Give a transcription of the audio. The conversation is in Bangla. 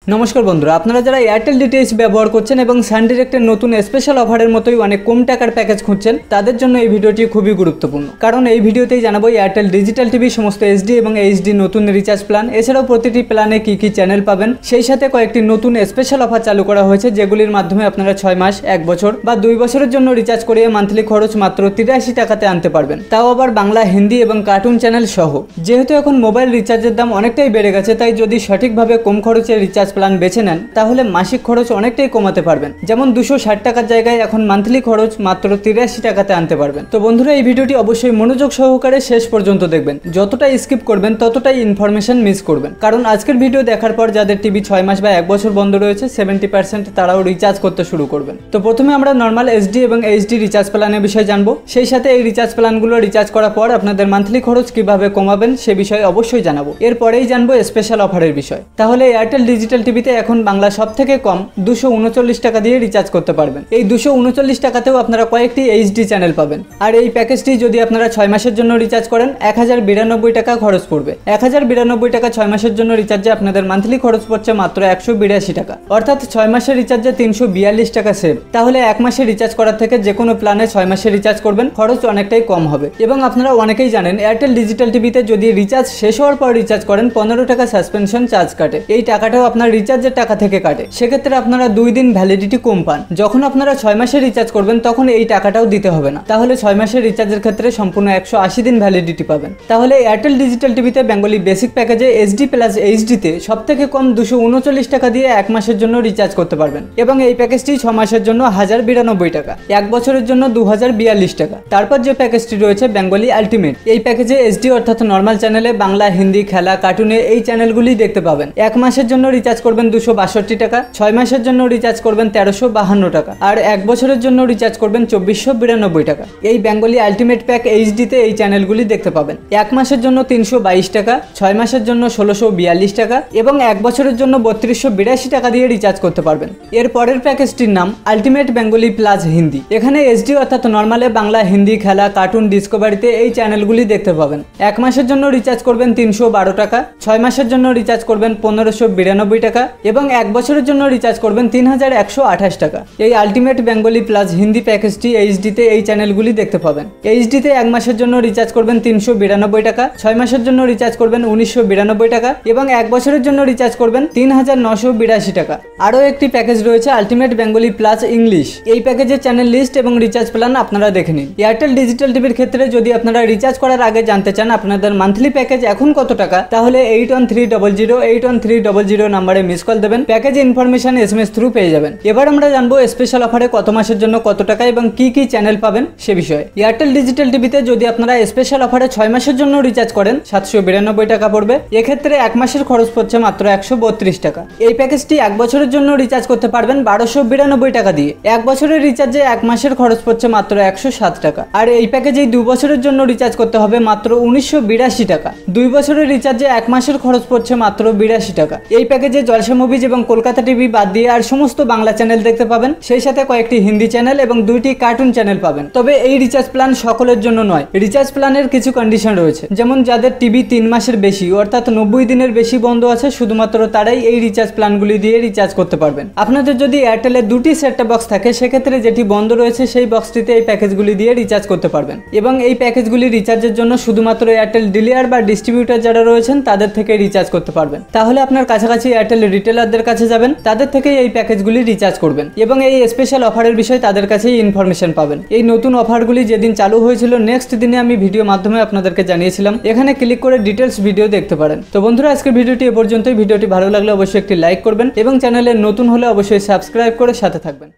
নমস্কার বন্ধুরা, আপনারা যারা এয়ারটেল ডিটিএইচ ব্যবহার করছেন এবং সান ডিরেক্টের নতুন স্পেশাল অফারের মতোই অনেক কম টাকার প্যাকেজ খুঁজছেন, তাদের জন্য এই ভিডিওটি খুবই গুরুত্বপূর্ণ। কারণ এই ভিডিওতেই জানাবো এয়ারটেল ডিজিটাল টিভি সমস্ত এসডি এবং এইচডি নতুন রিচার্জ প্ল্যান, এছাড়াও প্রতিটি প্ল্যানে কি কি চ্যানেল পাবেন, সেই সাথে কয়েকটি নতুন স্পেশাল অফার চালু করা হয়েছে যেগুলির মাধ্যমে আপনারা 6 মাস, 1 বছর বা 2 বছরের জন্য রিচার্জ করিয়ে মান্থলি খরচ মাত্র 83 টাকাতে আনতে পারবেন, তাও আবার বাংলা, হিন্দি এবং কার্টুন চ্যানেল সহ। যেহেতু এখন মোবাইল রিচার্জের দাম অনেকটাই বেড়ে গেছে, তাই যদি সঠিকভাবে কম খরচের রিচার্জ প্ল্যান বেছে নেন তাহলে মাসিক খরচ অনেকটাই কমাতে পারবেন। যেমন 260 টাকার জায়গায় এখন মান্থলি খরচ মাত্র 83 টাকাতে আনতে পারবেন। তো বন্ধুরা, এই ভিডিওটি অবশ্যই মনোযোগ সহকারে শেষ পর্যন্ত দেখবেন। যতটাই স্কিপ করবেন ততটাই ইনফরমেশন মিস করবেন। কারণ আজকের ভিডিও দেখার পর যাদের টিভি 6 মাস বা 1 বছর বন্ধ রয়েছে 70% তারাও রিচার্জ করতে শুরু করবেন। তো প্রথমে আমরা নর্মাল এসডি এবং এইচডি রিচার্জ প্ল্যানের বিষয়ে জানবো। সেই সাথে এই রিচার্জ প্ল্যানগুলো রিচার্জ করার পর আপনাদের মান্থলি খরচ কিভাবে কমাবেন সে বিষয়ে অবশ্যই জানাবো। এরপরেই জানবো স্পেশাল অফারের বিষয়। তাহলে এয়ারটেল ডিজিটাল টিভিতে এখন বাংলা সব থেকে কম 239 টাকা দিয়ে রিচার্জ করতে পারবেন। এই 239 টাকাতেও আপনারা কয়েকটি এইচডি চ্যানেল পাবেন। আর এই প্যাকেজটি যদি আপনারা 6 মাসের জন্য রিচার্জ করেন 1092 টাকা খরচ পড়বে। 1092 টাকা 6 মাসের জন্য রিচার্জে আপনাদের মান্থলি খরচ পড়ছে মাত্র 182 টাকা, অর্থাৎ 6 মাসের রিচার্জে 342 টাকা সেভ। তাহলে 1 মাসে রিচার্জ করার থেকে যে কোনো প্ল্যানে 6 মাসে রিচার্জ করবেন, খরচ অনেকটাই কম হবে। এবং আপনারা অনেকেই জানেন এয়ারটেল ডিজিটাল টিভিতে যদি রিচার্জ শেষ হওয়ার পর রিচার্জ করেন 15 টাকা সাসপেনশন চার্জ কাটে। এই টাকাটাও আপনার রিচার্জের টাকা থেকে কাটে। সেক্ষেত্রে আপনারা 2 দিন ভ্যালিডিটি কম পান। যখন আপনারা 6 মাসে রিচার্জ করবেন তখন এই টাকাটাও দিতে হবে না। তাহলে 6 মাসের রিচার্জের ক্ষেত্রে সম্পূর্ণ 180 দিন ভ্যালিডিটি পাবেন। তাহলে এয়ারটেল ডিজিটাল টিভিতে বেঙ্গলি বেসিক প্যাকেজে এসডি প্লাস এইচডিতে সব থেকে কম 239 টাকা দিয়ে 1 মাসের জন্য রিচার্জ করতে পারবেন। এবং এই প্যাকেজটি 6 মাসের জন্য 1092 টাকা, 1 বছরের জন্য 2042 টাকা। তারপর যে প্যাকেজটি রয়েছে বেঙ্গলি আলটিমেট, এই প্যাকেজে এসডি অর্থাৎ নর্মাল চ্যানেলে বাংলা, হিন্দি, খেলা, কার্টুনে এই চ্যানেলগুলি দেখতে পাবেন। 1 মাসের জন্য রিচার্জ করবেন 262 টাকা, 6 মাসের জন্য রিচার্জ করবেন 1352 টাকা, আর 1 বছরের জন্য রিচার্জ করবেন 2492 টাকা। এই বেঙ্গলি আলটিমেট প্যাক এইচডিতে এই চ্যানেলগুলি দেখতে পাবেন। 1 মাসের জন্য 322 টাকা, 6 মাসের জন্য 1642 টাকা এবং 1 বছরের জন্য 3282 টাকা দিয়ে রিচার্জ করতে পারবেন। এর পরের প্যাকেজটির নাম আলটিমেট বেঙ্গলি প্লাস হিন্দি। এখানে এসডি অর্থাৎ নর্মালে বাংলা, হিন্দি, খেলা, কার্টুন, ডিসকভারিতে এই চ্যানেলগুলি দেখতে পাবেন। 1 মাসের জন্য রিচার্জ করবেন 312 টাকা, 6 মাসের জন্য রিচার্জ করবেন 1592 টাকা এবং 1 বছরের জন্য রিচার্জ করবেন 3128 টাকা। এই আলটিমেট বেঙ্গলি প্লাস হিন্দি প্যাকেজটি এইচডিতে এই চ্যানেলগুলি দেখতে পাবেন। এইচডিতে 1 মাসের জন্য রিচার্জ করবেন 392 টাকা, 6 মাসের জন্য রিচার্জ করবেন 1992 টাকা এবং 1 বছরের জন্য রিচার্জ করবেন 3982 টাকা। আরও একটি প্যাকেজ রয়েছে আলটিমেট বেঙ্গলি প্লাস ইংলিশ। এই প্যাকেজের চ্যানেল লিস্ট এবং রিচার্জ প্ল্যান আপনারা দেখে নিন। এয়ারটেল ডিজিটাল টিভির ক্ষেত্রে যদি আপনারা রিচার্জ করার আগে জানতে চান আপনাদের মান্থলি প্যাকেজ এখন কত টাকা, তাহলে 8130081300 নাম্বারে মিস কল দেবেন। প্যাকেজ ইনফরমেশন SMS থ্রু পেয়ে যাবেন। এবার আমরা জানবো স্পেশাল অফারে কত মাসের জন্য কত টাকা এবং কি কি চ্যানেল পাবেন সে বিষয়ে। এয়ারটেল ডিজিটাল টিভিতে যদি আপনারা স্পেশাল অফারে 6 মাসের জন্য রিচার্জ করেন 792 টাকা পড়বে। এক্ষেত্রে 1 মাসের খরচ পড়ছে মাত্র 132 টাকা। এই প্যাকেজটি 1 বছরের জন্য রিচার্জ করতে পারবেন 1292 টাকা দিয়ে। 1 বছরের রিচার্জে 1 মাসের খরচ পড়ছে মাত্র 107 টাকা। আর এই প্যাকেজেই 2 বছরের জন্য রিচার্জ করতে হবে মাত্র 1982 টাকা। 2 বছরের রিচার্জে 1 মাসের খরচ পড়ছে মাত্র 82 টাকা। এই প্যাকেজে জলসা মুভিজ এবং কলকাতা টিভি বাদ দিয়ে আর সমস্ত বাংলা চ্যানেল দেখতে পাবেন, সেই সাথে কয়েকটি হিন্দি চ্যানেল এবং 2টি কার্টুন চ্যানেল পাবেন। তবে এই রিচার্জ প্ল্যান সকলের জন্য নয়। রিচার্জ প্ল্যানের কিছু কন্ডিশন রয়েছে, যেমন যাদের টিভি 3 মাসের বেশি অর্থাৎ 90 দিনের বেশি বন্ধ আছে শুধুমাত্র তারাই এই রিচার্জ প্ল্যানগুলি দিয়ে রিচার্জ করতে পারবেন। আপনাদের যদি এয়ারটেলের 2টি সেটটপ বক্স থাকে সেক্ষেত্রে যেটি বন্ধ রয়েছে সেই বক্সটিতে এই প্যাকেজগুলি দিয়ে রিচার্জ করতে পারবেন। এবং এই প্যাকেজগুলি রিচার্জের জন্য শুধুমাত্র এয়ারটেল ডিলার বা ডিস্ট্রিবিউটর যারা রয়েছেন তাদের থেকে রিচার্জ করতে পারবেন। তাহলে আপনার কাছাকাছি এয়ারটেল রিটেলারদের কাছে যাবেন, তাদের থেকে এই প্যাকেজগুলি রিচার্জ করবেন এবং এই স্পেশাল অফারের বিষয়ে তাদের কাছেই ইনফরমেশন পাবেন। এই নতুন অফারগুলি যেদিন চালু হয়েছিল নেক্সট দিনে আমি ভিডিও মাধ্যমে আপনাদেরকে জানিয়েছিলাম। এখানে ক্লিক করে ডিটেলস ভিডিও দেখতে পারেন। তো বন্ধুরা, আজকের ভিডিওটি এ পর্যন্তই। ভিডিওটি ভালো লাগলে অবশ্যই একটি লাইক করবেন এবং চ্যানেলে নতুন হলে অবশ্যই সাবস্ক্রাইব করে সাথে থাকবেন।